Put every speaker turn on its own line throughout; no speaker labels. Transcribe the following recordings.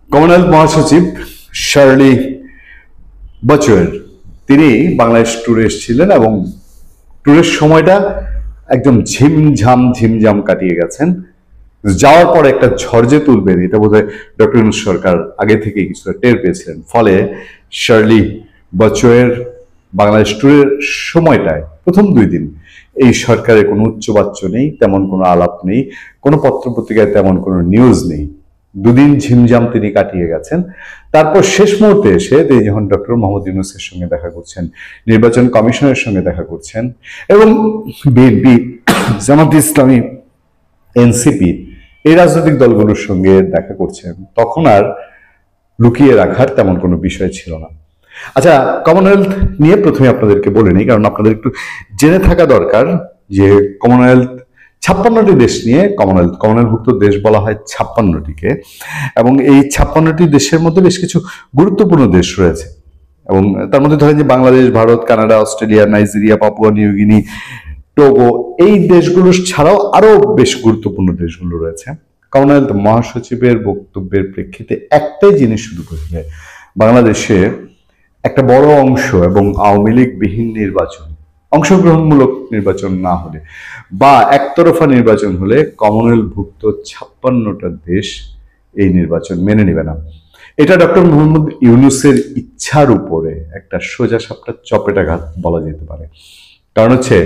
Commonwealth মহাসচিব Shirley বচওয়ের তিনি বাংলাদেশ ট্যুরে এসেছিলেন এবং ট্যুরের সময়টা একদম ঝিমঝাম ঝিমঝাম কাটিয়ে গেছেন। যাওয়ার পর একটা ঝড় যে তুলবে এটা বোধহয় ডক্টর ইউনূস সরকার আগে থেকে কিছুটা টের পেয়েছিলেন। ফলে শার্লি বচওয়ের বাংলাদেশ ট্যুরের সময়টায় প্রথম 2 দিন এই সরকারের কোনো উচ্চবাচ্য নেই, তেমন কোনো আলাপ নেই, কোনো পত্রপত্রিকায় তেমন কোনো নিউজ নেই। 2 দিন ঝিমঝাম তিনি কাটিয়ে গেছেন। তারপর শেষ মুহূর্তে এসে তিনি যখন ডক্টর মোহাম্মদ ইউনূসের সঙ্গে দেখা করছেন, নির্বাচন কমিশনের সঙ্গে দেখা করছেন এবং বিএনপি, জামাত ইসলামী, এনসিপি এই রাজনৈতিক দলগুলোর সঙ্গে দেখা করছেন, তখন আর লুকিয়ে রাখার তেমন কোনো বিষয় ছিল না। আচ্ছা, কমনওয়েলথ নিয়ে প্রথমে আপনাদেরকে বলে নিই, কারণ আপনাদের একটু জেনে থাকা দরকার যে কমনওয়েলথ 56টি দেশ নিয়ে কমনওয়েলথভুক্ত দেশ বলা হয় 56টিকে, এবং এই 56টি দেশের মধ্যে বেশ কিছু গুরুত্বপূর্ণ দেশ রয়েছে। এবং তার মধ্যে ধরেন যে Bangladesh, Bharat, Canada, Australia, Nigeria, Papua New Guinea, Togo, এই দেশগুলো ছাড়াও আরো বেশ গুরুত্বপূর্ণ দেশগুলো রয়েছে। কমনওয়েলথ মহাসচিবের বক্তব্যের প্রেক্ষিতে একটাই জিনিস শুধু বোঝা যায়, বাংলাদেশে একটা বড় অংশ এবং আওয়ামী লীগ বিহীন নির্বাচন, অংশগ্রহণমূলক নির্বাচন না হলে বা একতরফা নির্বাচন হলে কমনওয়েলথভুক্ত 56টা দেশ এই নির্বাচন মেনে নেবে না। এটা ডক্টর মোহাম্মদ ইউনূসের ইচ্ছার উপরে একটা সোজা সাপটা চপেটাঘাত বলা যেতে পারে। কারণ হচ্ছে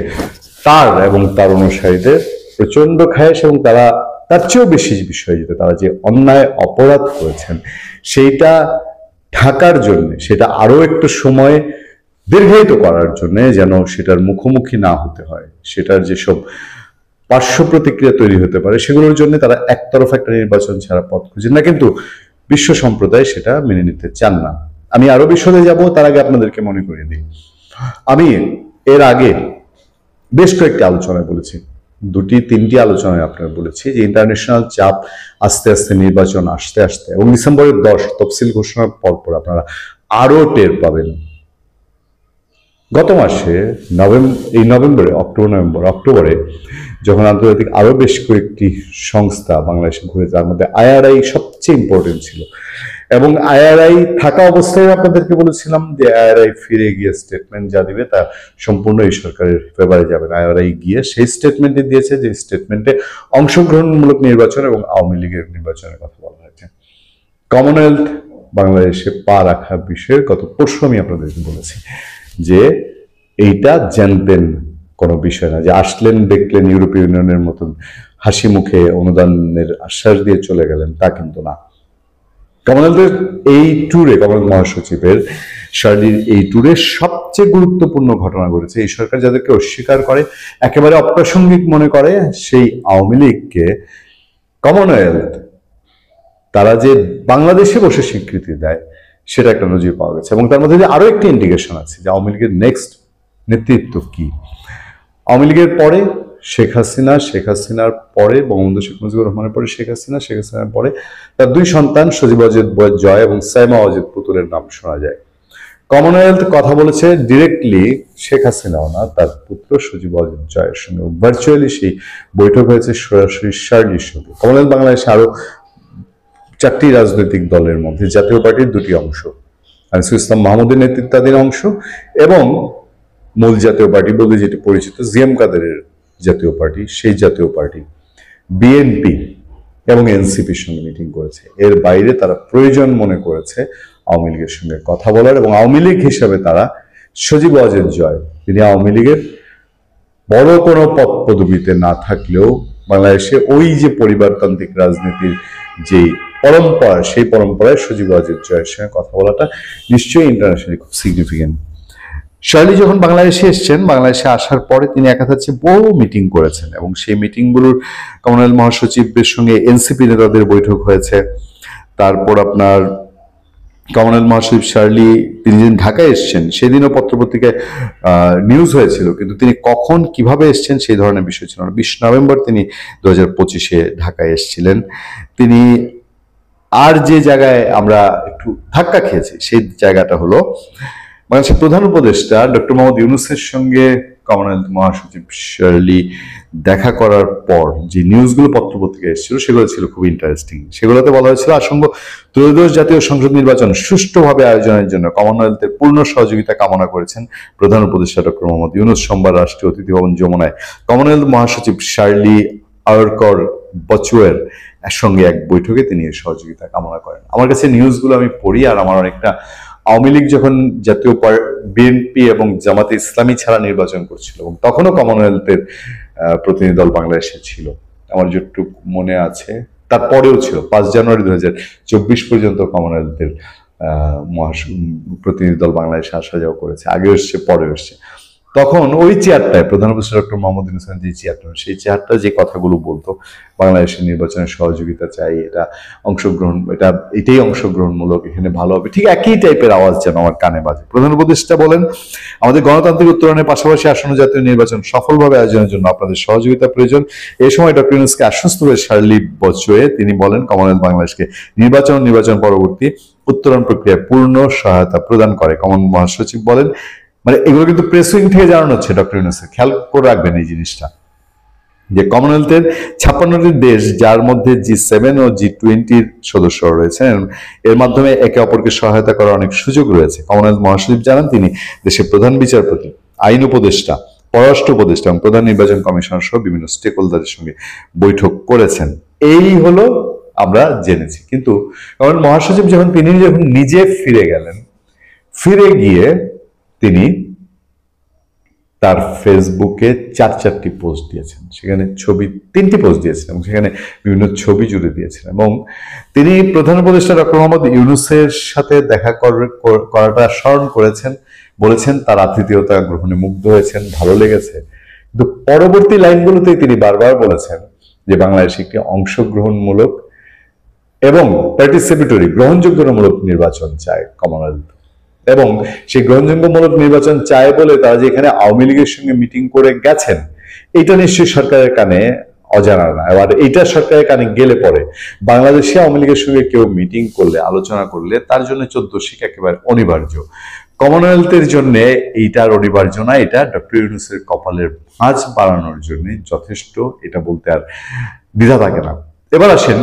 তার এবং তার অনুসারীদের প্রচন্ড খায়েশ, এবং তারা তার চেয়েও বেশি বিষয় যেটা তারা যে অন্যায় অপরাধ করেছেন সেইটা ঢাকার জন্য, সেটা আরো একটু সময় দীর্ঘায়িত করার জন্য, যেন সেটার মুখোমুখি না হতে হয়, সেটার যেসব পার্শ্ব প্রতিক্রিয়া তৈরি হতে পারে সেগুলোর জন্য তারা একতরফা একটা নির্বাচন ছাড়া পথ খুঁজেন না। কিন্তু বিশ্ব সম্প্রদায় সেটা মেনে নিতে চান না। আমি আরো বিশদে যাব, তার আগে আপনাদেরকে মনে করিয়ে দিই, আমি এর আগে বেশ কয়েকটি আলোচনায় বলেছি, 2-3টি আলোচনায় আপনারা বলেছি যে ইন্টারন্যাশনাল চাপ আস্তে আস্তে, নির্বাচন আসতে আসতে এবং ডিসেম্বরের 10 তফসিল ঘোষণার পরপর আপনারা আরো টের পাবেন। গত মাসে অক্টোবরে যখন আন্তর্জাতিক আরো বেশ কয়েকটি সংস্থা বাংলাদেশে ঘুরে, তার মধ্যে আইআরআই সবচেয়ে ইম্পর্টেন্ট ছিল, এবং আইআরআই থাকা অবস্থায় আপনাদেরকে বলেছিলাম যে আইআরআই ফিরে গিয়ে স্টেটমেন্ট যা দিবে তা সম্পূর্ণ এই সরকারের ফেভারে যাবে। আইআরআই গিয়ে সেই স্টেটমেন্টে দিয়েছে যে স্টেটমেন্টে অংশগ্রহণমূলক নির্বাচন এবং আওয়ামী লীগের নির্বাচনের কথা বলা হয়েছে। কমনওয়েলথ বাংলাদেশে পা রাখার বিষয়ে গত পরশু আমি আপনাদেরকে বলেছি যে এইটা জানতেন কোনো বিষয় না, যে আসলেন, দেখলেন, ইউরোপীয় ইউনিয়নের মতন হাসি মুখে অনুদানের আশ্বাস দিয়ে চলে গেলেন, তা কিন্তু না। কমনওয়েলথের এই ট্যুরে, কমনওয়েলথ মহাসচিবের শার্লির এই ট্যুরে সবচেয়ে গুরুত্বপূর্ণ ঘটনা ঘটেছে। এই সরকার যাদেরকে অস্বীকার করে, একেবারে অপ্রাসঙ্গিক মনে করে, সেই আওয়ামী লীগকে কমনওয়েলথ তারা যে বাংলাদেশে বসে স্বীকৃতি দেয় সেটা একটা নজির পাওয়া গেছে। এবং তার মধ্যে আরো একটি ইন্ডিকেশন আছে যে আওয়ামী লীগের নেক্সট নেতৃত্ব কি। আওয়ামী লীগের পরে শেখ হাসিনা, শেখ হাসিনার পরে বঙ্গবন্ধু শেখ মুজিবুর রহমানের পরে শেখ হাসিনা, শেখ হাসিনার পরে তার 2 সন্তান সজীব ওয়াজেদ জয় এবং সাইমা ওয়াজেদ পুতুলের নাম শোনা যায়। কমনওয়েলথ কথা বলেছে ডিরেক্টলি শেখ হাসিনাও না, তার পুত্র সজীব ওয়াজেদ জয়ের সঙ্গে ভার্চুয়ালি সেই বৈঠক হয়েছে সরাসরি শার্লির সঙ্গে। কমনওয়েলথ বাংলাদেশে আরো 4টি রাজনৈতিক দলের মধ্যে জাতীয় পার্টির 2টি অংশ, আনিসুল ইসলাম মাহমুদের নেতৃত্বাধীন অংশ এবং মূল জাতীয় পার্টি বলতে যেটি পরিচিত জিএম কাদেরের জাতীয় পার্টি, সেই জাতীয় পার্টি, বিএনপি এবং এনসিপির সঙ্গে মিটিং করেছে। এর বাইরে তারা প্রয়োজন মনে করেছে আওয়ামী লীগের সঙ্গে কথা বলার, এবং আওয়ামী লীগ হিসাবে তারা সজীব ওয়াজেদ জয়, তিনি আওয়ামী লীগের বড় কোনো পদ পদবিতে না থাকলেও বাংলাদেশে ওই যে পরিবারতান্ত্রিক রাজনীতির যেই পরম্পরা, সেই পরম্পরায় সজীব ওয়াজেদ জয়ের সঙ্গে কথা বলাটা নিশ্চয়ই ইন্টারন্যাশনালি খুব সিগনিফিকেন্ট। শার্লি যখন বাংলাদেশে এসছেন, বাংলাদেশে আসার পরে তিনি একাধারে বহু মিটিং করেছেন, এবং সেই মিটিংগুলোর কমনওয়েলথ মহাসচিবের সঙ্গে এনসিপি নেতাদের বৈঠক হয়েছে। তারপর আপনার কমনওয়েলথ মহাসচিব শার্লি তিনি যেদিন ঢাকায় এসছেন সেদিনও পত্রপত্রিকায় নিউজ হয়েছিল, কিন্তু তিনি কখন কিভাবে এসছেন সেই ধরনের বিষয় ছিল না। 20 নভেম্বর তিনি 2025-এ ঢাকায় এসছিলেন। তিনি আর যে জায়গায় আমরা একটু ধাক্কা খেয়েছি সেই জায়গাটা হলো বাংলাদেশের প্রধান উপদেষ্টা ডক্টর মোহাম্মদ ইউনূসের সঙ্গে কমনওয়েলথ মহাসচিব শার্লি দেখা করার পর যে নিউজগুলো পত্রপত্রিকায় এসেছিল সেগুলো ছিল খুব ইন্টারেস্টিং। সেগুলোতে বলা হয়েছিল আসন্ন ত্রয়োদশ জাতীয় সংসদ নির্বাচন সুষ্ঠুভাবে আয়োজনের জন্য কমনওয়েলথের পূর্ণ সহযোগিতা কামনা করেছেন প্রধান উপদেষ্টা ডক্টর মোহাম্মদ ইউনূস সোমবার রাষ্ট্রীয় অতিথি ভবন যমুনায় কমনওয়েলথ মহাসচিব শার্লি আওয়ারকর বচুয়ের সঙ্গে এক বৈঠকে তিনি এই সহযোগিতা কামনা করেন। আমার কাছে নিউজগুলো আমি পড়ি আর আমার অনেকটা আওয়ামী লীগ যখন জাতীয় বিএনপি এবং জামাতে ইসলামী ছাড়া নির্বাচন করছিল এবং তখনও কমনওয়েলথের প্রতিনিধি দল বাংলাদেশে ছিল, আমার যতটুকু মনে আছে তারপরেও ছিল 5 জানুয়ারি 2024 পর্যন্ত কমনওয়েলথের প্রতিনিধি দল বাংলাদেশে আসা যাওয়া করেছে, আগে এসছে পরে এসছে। তখন ওই চেয়ারটায় প্রধান উপদেষ্টা ডক্টর মোহাম্মদ ইউনূস যে চেয়ারটা, সেই চেয়ারটা যে কথাগুলো বলতো বাংলাদেশের নির্বাচনের সহযোগিতা চাই, এটা অংশগ্রহণ, এটাই অংশগ্রহণমূলক, এখানে ভালো হবে, ঠিক একই টাইপের আওয়াজ যেন আমার কানে বাজে। প্রধান উপদেষ্টা বলেন, আমাদের গণতান্ত্রিক উত্তরণের পাশাপাশি আসন্ন জাতীয় নির্বাচন সফলভাবে আয়োজনের জন্য আপনাদের সহযোগিতা প্রয়োজন। এই সময় ডক্টর ইউনূসকে আশ্বস্ত করে শার্লি বচুয়ে তিনি বলেন, কমনওয়েলথ বাংলাদেশকে নির্বাচন পরবর্তী উত্তরণ প্রক্রিয়ায় পূর্ণ সহায়তা প্রদান করে। কমন মহাসচিব বলেন, মানে এগুলো কিন্তু প্রেস উইং থেকে জানানো হচ্ছে ডক্টর ইউনূসের, খেয়াল করে রাখবেন এই জিনিসটা, যে কমনওয়েলথের 56টি দেশ যার মধ্যে G7 ও G20 সদস্য রয়েছেন, এর মাধ্যমে একে অপরকে সহায়তা করার অনেক সুযোগ রয়েছে। কমনওয়েলথ মহাসচিব জানান, তিনি দেশের প্রধান বিচারপতি, আইন উপদেষ্টা, পররাষ্ট্র উপদেষ্টা এবং প্রধান নির্বাচন কমিশনার সহ বিভিন্ন স্টেক হোল্ডারের সঙ্গে বৈঠক করেছেন। এই হলো আমরা জেনেছি। কিন্তু মহাসচিব তিনি যখন নিজে ফিরে গেলেন, ফিরে গিয়ে তিনি তার ফেসবুকে 4টি পোস্ট দিয়েছেন, সেখানে 3টি পোস্ট দিয়েছেন এবং সেখানে বিভিন্ন ছবি জুড়ে দিয়েছেন এবং তিনি প্রধান উপদেষ্টা ডক্টর মোহাম্মদ ইউনূসের সাথে দেখা করাটা স্মরণ করেছেন, বলেছেন তার আতিথেয়তা গ্রহণে মুগ্ধ হয়েছেন, ভালো লেগেছে। কিন্তু পরবর্তী লাইনগুলোতে তিনি বারবার বলেছেন যে বাংলাদেশ একটি অংশগ্রহণমূলক এবং পার্টিসিপেটরি গ্রহণযোগ্যতামূলক নির্বাচন চায় কমনওয়েলথ, এবং সেই গ্রহণযোগ্যমূলক নির্বাচন চায় বলে তারা যে এখানে আওয়ামী লীগের সঙ্গে মিটিং করে গেছেন, এটা নিশ্চয়ই সরকারের কানে অজানা না। এবার এইটা সরকারের কানে গেলে পরে বাংলাদেশে আওয়ামী লীগের সঙ্গে কেউ মিটিং করলে, আলোচনা করলে তার জন্য 14 শিখ একেবারে অনিবার্য। কমনওয়েলথের জন্য এইটার অনিবার্য না, এটা ডক্টর ইউনূসের কপালের ভাঁজ বাড়ানোর জন্য যথেষ্ট, এটা বলতে আর দ্বিধা থাকে না। এবার আসেন,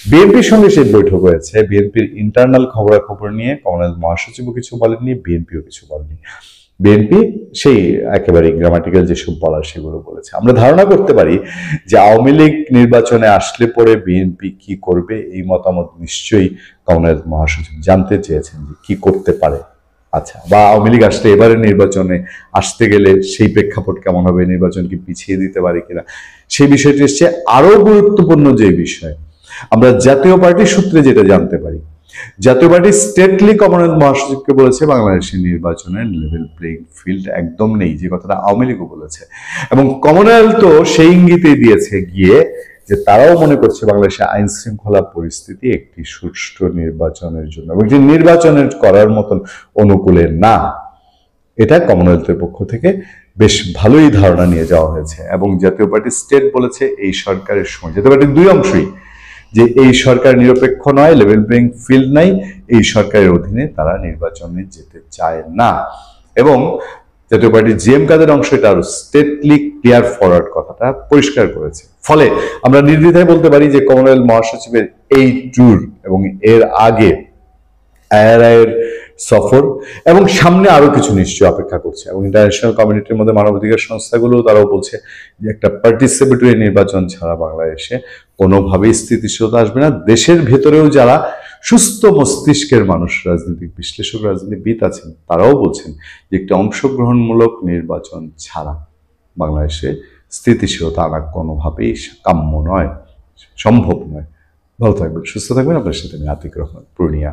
বিএনপির সঙ্গে সেই বৈঠক হয়েছে, বিএনপির ইন্টারনাল খবরাখবর নিয়ে কমনওয়েলথ মহাসচিবও কিছু বলেননি, বিএনপিও কিছু বলেনি। বিএনপি সেই একেবারে গ্রামাটিক্যাল যেসব বলার সেগুলো বলেছে। আমরা ধারণা করতে পারি যে আওয়ামী লীগ নির্বাচনে আসলে পরে বিএনপি কি করবে, এই মতামত নিশ্চয়ই কমনওয়েলথ মহাসচিব জানতে চেয়েছেন যে কি করতে পারে। আচ্ছা, বা আওয়ামী লীগ আসলে এবারে নির্বাচনে আসতে গেলে সেই প্রেক্ষাপট কেমন হবে, নির্বাচনকে পিছিয়ে দিতে পারে কিনা, সেই বিষয়টি এসছে। আরো গুরুত্বপূর্ণ যে বিষয়, আমরা জাতীয় পার্টির সূত্রে যেটা জানতে পারি, জাতীয় পার্টি স্টেটলি কমনওয়েলথ মহাসচিবকে বলেছে বাংলাদেশের নির্বাচনের লেভেল প্লেইং ফিল্ড একদম নেই, যে কথাটা আওয়ামী লীগও বলেছে, এবং কমনওয়েলথও সেই ইঙ্গিতেই দিয়েছে গিয়ে যে তারাও মনে করছে বাংলাদেশে আইন শৃঙ্খলা পরিস্থিতি একটি সুষ্ঠু নির্বাচনের জন্য এবং যে নির্বাচনের করার মতন অনুকূলে না, এটা কমনওয়েলথের পক্ষ থেকে বেশ ভালোই ধারণা নিয়ে যাওয়া হয়েছে। এবং জাতীয় পার্টি স্টেট বলেছে এই সরকারের সময়, জাতীয় পার্টির দুই অংশই, যে এই সরকার নিরপেক্ষ নয়, লেভেল প্লেইং ফিল্ড নাই, এই সরকারের অধীনে তারা নির্বাচনে যেতে চায় না। এবং জাতীয় পার্টির জিএম কাদের অংশ এটা আরো স্টেটলি ক্লিয়ার ফরওয়ার্ড কথাটা পরিষ্কার করেছে। ফলে আমরা নির্দ্বিধায় বলতে পারি যে কমনওয়েলথ মহাসচিবের এই ট্যুর এবং এর আগে আইআরআই এর সফর এবং সামনে আরো কিছু নিশ্চয়ই অপেক্ষা করছে, এবং ইন্টারন্যাশনাল কমিউনিটির মধ্যে মানবাধিকার সংস্থাগুলো তারাও বলছে যে একটা পার্টিসিপেটরি নির্বাচন ছাড়া বাংলাদেশে কোনোভাবেই স্থিতিশীলতা আসবে না। দেশের ভেতরেও যারা সুস্থ মস্তিষ্কের মানুষ, রাজনৈতিক বিশ্লেষক, রাজনীতিবিদ আছেন, তারাও বলছেন যে একটি অংশগ্রহণমূলক নির্বাচন ছাড়া বাংলাদেশে স্থিতিশীলতা আনা কোনোভাবেই কাম্য নয়, সম্ভব নয়। ভালো থাকবেন, সুস্থ থাকবেন। আপনার সাথে আমি আতিক রহমান, পূর্ণিয়া।